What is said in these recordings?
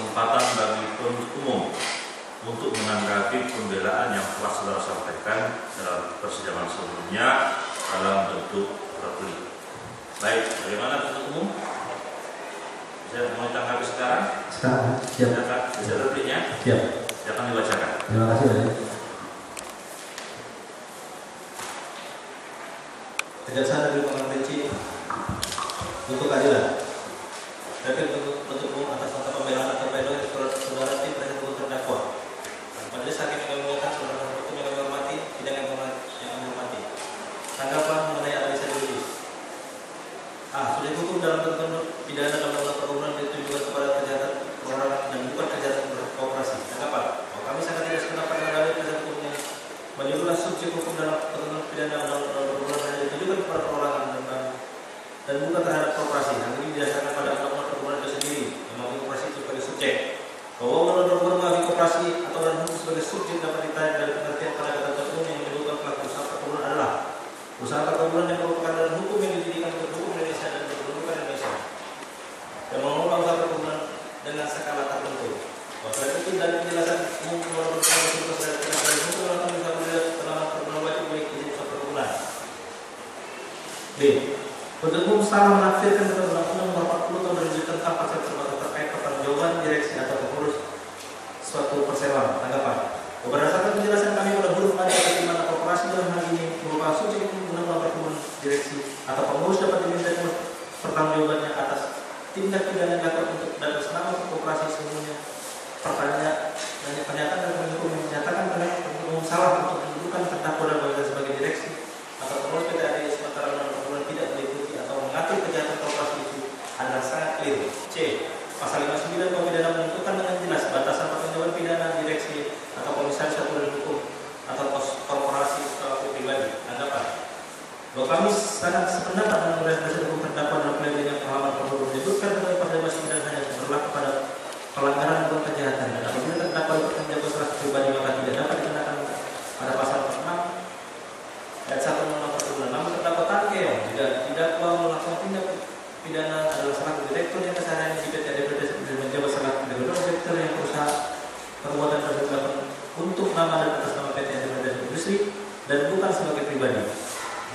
kesempatan bagi penuntut umum untuk menanggapi pembelaan yang telah saudara sampaikan dalam persidangan sebelumnya dalam bentuk replik. Baik, bagaimana penuntut umum? Bisa mau tanggapi sekarang? Sekarang, siap. Bisa repliknya? Siap. Silakan dibacakan. Terima kasih, Pak. Kejaksaan Negeri Pangkalan Benci untuk keadilan. Terkait penuntut umum atas nota pembelaan atau pledoi saudara tim penasihat hukum terdakwa. Majelis hakim yang kami muliakan, saudara hukum yang kami hormati, sidang yang kami hormati. Tanggapan mengenai analisa juridis. Sudah hukum dalam ketentuan pidana dalam undang-undang perhubungan ditujukan kepada kejahatan perorangan dan bukan kejahatan korporasi. Tanggapan. Kami sangat tidak sependapat dengan dalil penasihat hukum yang menyebutkan subjek hukum dalam ketentuan pidana undang-undang perhubungan hanya ditujukan kepada perorangan dan bukan terhadap korporasi. Hal ini didasarkan pada undang-undang perhubungan itu sendiri yang mengakui korporasi itu sebagai subjek. Bahwa undang-undang perhubungan mengakui korporasi atau dan hukum sebagai subjek dapat ditarik dari pengertian pada ketentuan umum yang menyebutkan pelaku usaha perkebunan adalah usaha perkebunan yang merupakan dalam hukum yang didirikan untuk hukum Indonesia dan berkedudukan Indonesia yang mengelola usaha perkebunan dengan skala tertentu. Oleh itu dari penjelasan umum undang-undang perhubungan dari hukum undang-undang bisa melihat tanaman perkebunan wajib memiliki izin usaha perkebunan. B. Penuntut umum salah menafsirkan ketentuan Undang-Undang 40 Tahun 2000 tentang pasal terbatas terkait pertanggungjawaban direksi atau pengurus suatu perseroan. Tanggapan. Berdasarkan penjelasan kami pada huruf A di mana korporasi dalam hal ini merupakan subjek Undang-Undang perkebunan direksi atau pengurus dapat diminta pertanggungjawabannya atas tindak pidana yang dilakukan untuk dan atas nama korporasi semuanya. Pernyataan dari penasihat hukum menyatakan penasihat umum salah untuk menunjukkan terdakwa dan bagian sebagai direksi atau pengurus PT AD sementara undang-undang perkebunan tidak meliputi atau mengatur kejahatan korporasi itu adalah sangat clear. C. Pasal 59 KUH pidana menentukan dengan jelas batasan pertanggungjawaban pidana direksi atau komisaris satu dari hukum atau korporasi atau pribadi. Tanggapan. Bahwa kami sangat sependapat dengan penasihat hukum terdakwa dalam pledoi pengalaman perhubungan menyebutkan bahwa pasal 59 hanya berlaku pada pelanggaran atau kejahatan dan apabila terdakwa itu menjaga salah pribadi maka tidak dapat dikenakan pada pasal 6 ayat 1 Undang-Undang Perhubungan. Namun terdakwa Tankeong jika didakwa melakukan tindak pidana adalah selaku direktur yang keseharian di PT AD dan menjabat selaku direktur yang berusaha perbuatan tersebut untuk nama dan atas nama PT AD Industri dan bukan sebagai pribadi. D.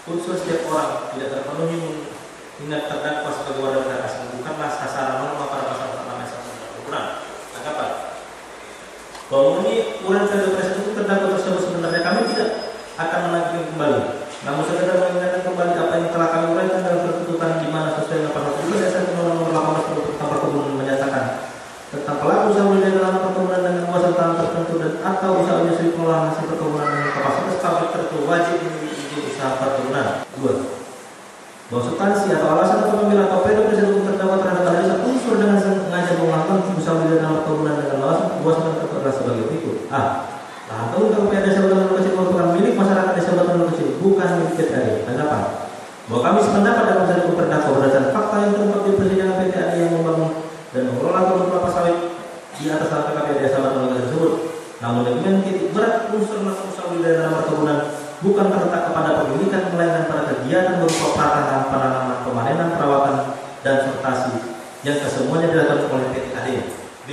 Unsur setiap orang tidak terpenuhi mengingat terdakwa sebagai warga negara asing bukanlah sasaran norma pada pasal 6 ayat 1 Undang-Undang Perhubungan. Tanggapan. Bahwa ini uraian penasihat hukum terdakwa tersebut sebenarnya kami tidak akan melanjutkan kembali. Namun sekedar mengingatkan kembali apa yang telah kami uraikan dalam tuntutan di mana sesuai dengan pasal 3 ayat 1 Undang-Undang Nomor 18 tentang perkebunan menyatakan tentang pelaku usaha budidaya dalam perkebunan dengan luasan tanah tertentu dan atau usaha industri pengolahan hasil perkebunan dengan kapasitas pabrik tertentu wajib memiliki izin usaha perkebunan. 2. Bahwa substansi atau alasan atau pembela atau pledoi penasihat hukum terdakwa terhadap analisa unsur dengan sengaja melakukan usaha budidaya dalam perkebunan dengan luasan tertentu adalah sebagai berikut. A. Lahan kebun KPP Desa Batan Kecil merupakan milik masyarakat Desa Batan Kecil, bukan milik PT AD. Tanggapan. Bahwa kami sependapat dengan penasihat hukum terdakwa berdasarkan fakta yang terungkap di persidangan PT AD yang membangun dan mengelola kebun kelapa sawit di atas tanah KPP Desa Batan Kecil tersebut. Namun demikian titik berat unsur melakukan usaha budidaya dalam perkebunan bukan terletak kepada pemilikan melainkan pada kegiatan berupa pertanaman, penanaman, pemanenan, perawatan dan sortasi yang kesemuanya dilakukan oleh PT AD. B.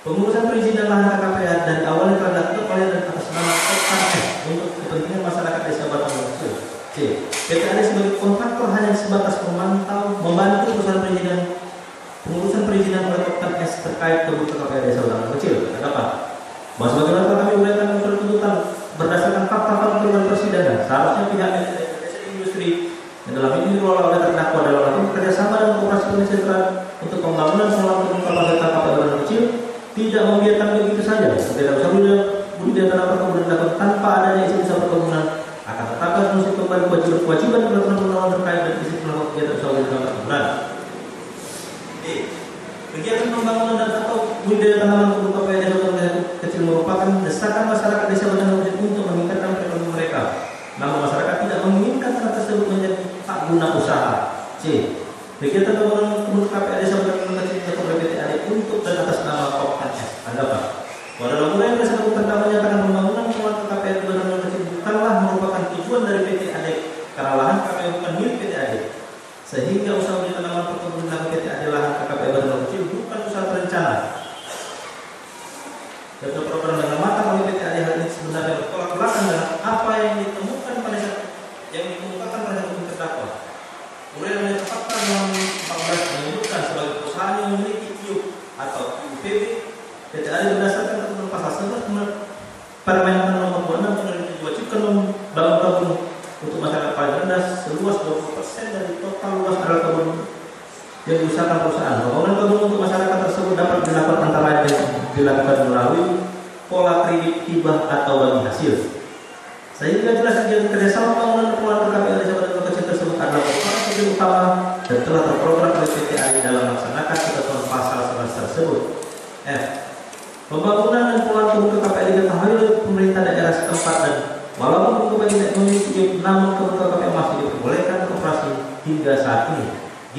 Pengurusan perizinan lahan KKPA dari awalnya telah dilakukan oleh dan atas nama Koptan untuk kepentingan masyarakat Desa Batan Kecil. C. PT AD sebagai kontraktor hanya sebatas membantu pengurusan perizinan oleh Koptan S terkait kebun KKPA Desa Batan Kecil. Tanggapan. Bahwa sebagaimana telah kami uraikan unsur tuntutan berdasarkan fakta-fakta perubahan persidangan, seharusnya pihak Desa Industri yang dalam ini dikelola oleh terdakwa dalam melakukan kerjasama dengan koperasi penyelenggaraan untuk pembangunan pengelolaan kebun kelapa sawit KKPA Batan Kecil tidak membiarkan begitu saja. Setiap usaha budidaya tanah perkebunan dilakukan tanpa adanya izin usaha perkebunan akan tetapi harus mengusut kembali kewajiban peraturan terkait dan izin melakukan kegiatan usaha budidaya tanah perkebunan. D. Kegiatan pembangunan dan atau budidaya tanaman kebun KPA Desa Batan Kecil merupakan desakan masyarakat Desa Batan Kecil untuk meningkatkan perekonomian mereka. Namun masyarakat tidak menginginkan tanah tersebut menjadi tak guna usaha. C. Kegiatan pembangunan kebun KPA Desa Batan Kecil dilakukan oleh PT AD untuk dan atas nama Koptan S. Tanggapan. Pada dalam uraian penasihat hukum terdakwa menyatakan pembangunan pengelolaan KPA Desa Batan Kecil bukanlah merupakan tujuan dari PT AD karena lahan KPA bukan milik PT AD. Sehingga usaha budidaya tanaman perkebunan PT AD lahan KPA Batan Kecil bukan usaha sana. Dan program dengan matang oleh PT AD hal ini sebenarnya bertolak belakang dengan apa yang ditemukan pada saat yang dikemukakan pada hukum terdakwa. Kemudian yang ditetapkan dalam 14 menyebutkan sebagai perusahaan yang memiliki IUP atau IUPB PT AD berdasarkan ketentuan pasal 11 Permen nomor 26 yang diwajibkan membangun kebun untuk masyarakat paling rendah seluas 20% dari total luas area kebun yang diusahakan perusahaan. Pembangunan kebun untuk masyarakat tersebut dapat dilakukan antara lain dilakukan melalui pola kredit hibah atau bagi hasil. Sehingga jelas kegiatan kerjasama pembangunan dan pengelolaan KPL desa Batu Kecil tersebut adalah merupakan tujuan utama dan telah terprogram oleh PT AD dalam melaksanakan ketentuan pasal 11 tersebut. F. Pembangunan dan pengelolaan kebun KPL diketahui oleh pemerintah daerah setempat dan walaupun kebun tidak memiliki namun kebun KPL masih diperbolehkan beroperasi hingga saat ini. G.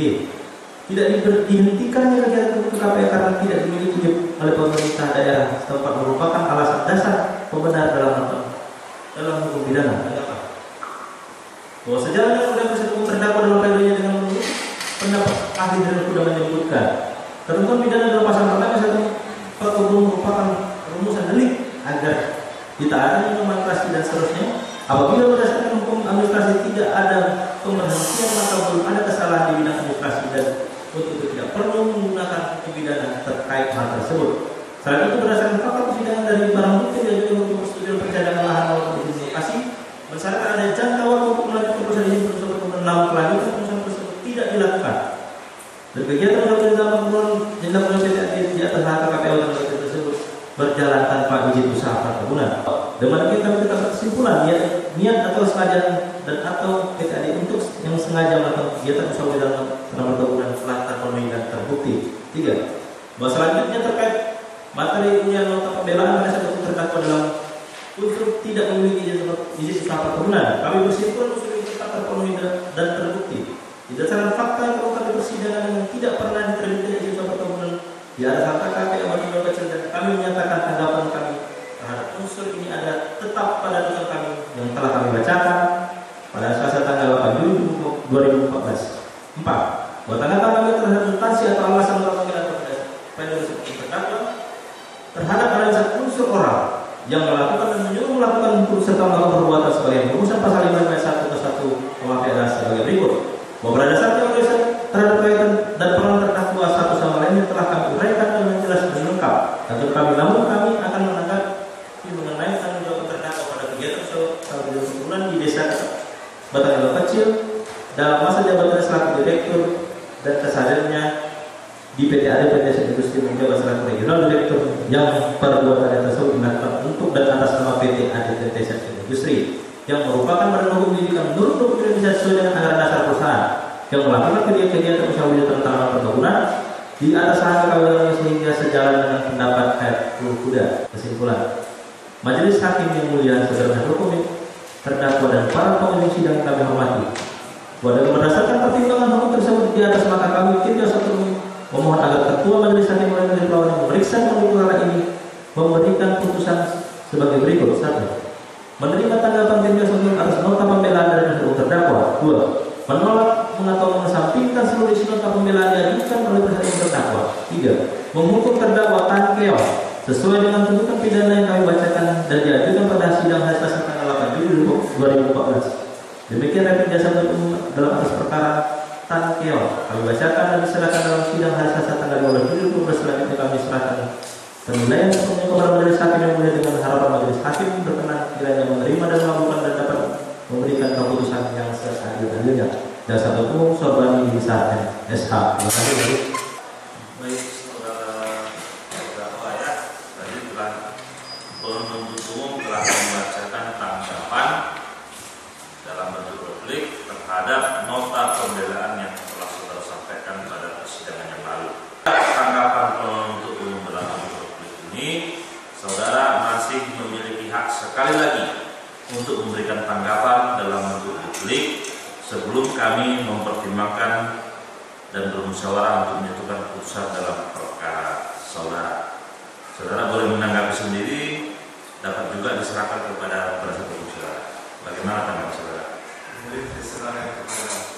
Tidak dihentikannya kegiatan kebun KPL karena tidak dimiliki oleh pemerintah daerah setempat merupakan alasan dasar pembenar dalam hukum pidana. Bahwa sejalan dengan undang hukum terdakwa dalam pledoinya dengan menurut pendapat ahli dari sudah menyebutkan ketentuan pidana dalam pasal pertama kebun merupakan rumusan delik agar ditaati administrasi dan seterusnya. Apabila berdasarkan hukum administrasi tidak ada pemberhentian maka belum ada kesalahan di bidang administrasi dan untuk itu tidak perlu menggunakan hukum pidana terkait hal tersebut. Selain itu berdasarkan fakta persidangan dari barang bukti dan juga untuk persetujuan percadangan lahan maupun izin lokasi, misalkan ada jangka waktu untuk melanjutkan perusahaan izin tersebut menamun kelanjutan perusahaan tersebut tidak dilakukan. Dan kegiatan melakukan dalam pembangunan yang dilakukan PT AD di atas hak KPL dan KPL tersebut berjalan tanpa izin usaha perkebunan. Demikian kami tetap kesimpulan niat atau sengaja dan atau PT AD untuk yang sengaja melakukan kegiatan usaha dalam tanaman perkebunan telah terpenuhi dan terbukti. 3. Bahwa selanjutnya terkait materi yang nota pembelaan pada saat terdakwa dalam unsur tidak memiliki izin usaha perkebunan, kami berkesimpulan unsur itu tetap terpenuhi dan terbukti. Berdasarkan fakta yang terungkap di persidangan yang tidak pernah diterbitkan izin usaha perkebunan di atas harta KPL Batu Kecil dan kami menyatakan tanggapan kami terhadap unsur ini ada tetap pada putusan kami yang telah kami bacakan pada Selasa tanggal 8 Juli 2014. 4. Bahwa tanggapan kami terhadap substansi atau alasan pemanggilan pada seperti terdakwa terhadap adanya satu unsur orang yang melakukan dan menyuruh melakukan serta melakukan perbuatan sebagai rumusan pasal 5 ayat 1 ke 1 KUHP adalah sebagai berikut. Bahwa berdasarkan urusan terhadap kaitan dan peran terdakwa satu sama lainnya telah kami uraikan dengan jelas dan lengkap. Namun kami akan menanggapi mengenai tanggung jawab terdakwa pada kegiatan usaha perkebunan di desa Batu Kecil dalam masa jabatannya selaku direktur dan kesadarannya di PT AD PT Industri menjabat selaku regional direktur yang perbuatan tersebut dilakukan untuk dan atas nama PT AD PT Industri yang merupakan badan hukum pendidikan menurut hukum Indonesia sesuai dengan anggaran dasar perusahaan yang melakukan kegiatan usaha tanaman perkebunan di atas harga KPL sehingga sejalan dengan pendapat Khairul Huda. Kesimpulan, Majelis Hakim yang mulia saudara hukum terdakwa dan para pengunjung sidang kami hormati. Berdasarkan pertimbangan hukum tersebut di atas maka kami tidak satu memohon agar Ketua Majelis Hakim yang memeriksa perkara ini memberikan putusan sebagai berikut. 1. Menerima tanggapan tim tersebut atas nota pembelaan dari hukum terdakwa. 2. Menolak atau mengesampingkan seluruh isi nota pembelaan diajukan oleh pihak terdakwa. 3. Menghukum terdakwa Tan Keong sesuai dengan tuntutan pidana yang kami bacakan dan diajukan pada sidang hasil tanggal 8 Juli 2014. Demikian rapid jasa dalam atas perkara Tan Keong kami bacakan dan diserahkan dalam sidang hasil tanggal 12 Juli 2014. Selanjutnya kami serahkan penilaian kepada Majelis Hakim yang mulia dengan harapan Majelis Hakim berkenan kiranya menerima dan melakukan dan dapat memberikan keputusan yang seadil-adilnya. Dasar hukum Sorbani bisa SH. Terima kasih. Baik, saudara terdakwa ya, tadi telah penuntut umum telah membacakan tanggapan dalam bentuk replik terhadap nota pembelaan yang telah saudara sampaikan pada persidangan yang lalu. Tanggapan penuntut umum dalam bentuk replik ini, saudara masih memiliki hak sekali lagi untuk memberikan tanggapan dalam bentuk replik sebelum kami mempertimbangkan dan bermusyawarah untuk menyatukan putusan dalam perkara saudara. Saudara boleh menanggapi sendiri, dapat juga diserahkan kepada penasihat hukum saudara. Bagaimana tanggapan saudara?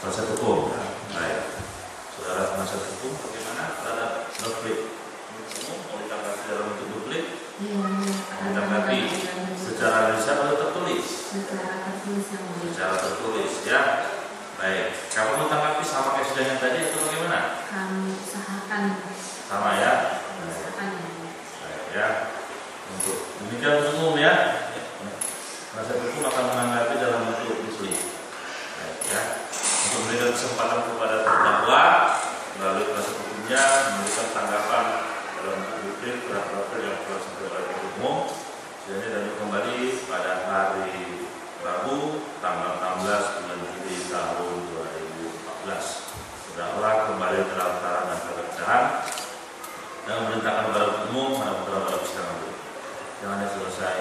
Penasihat hukum. Baik. Saudara penasihat hukum bagaimana terhadap replik? ya. Untuk demikian untuk umum ya. Penasihat hukum akan menanggapi dalam bentuk tulis. Baik ya. Untuk memberikan kesempatan kepada terdakwa melalui penasihat hukumnya memberikan tanggapan dalam bentuk profil yang telah disampaikan oleh penuntut umum. Jadi dan kembali pada hari Rabu tanggal 16 bulan Juli tahun 2014. Terdakwa kembali dalam tahanan perpecahan dan memerintahkan kepada umum pada putra persidangan itu. Jangan selesai.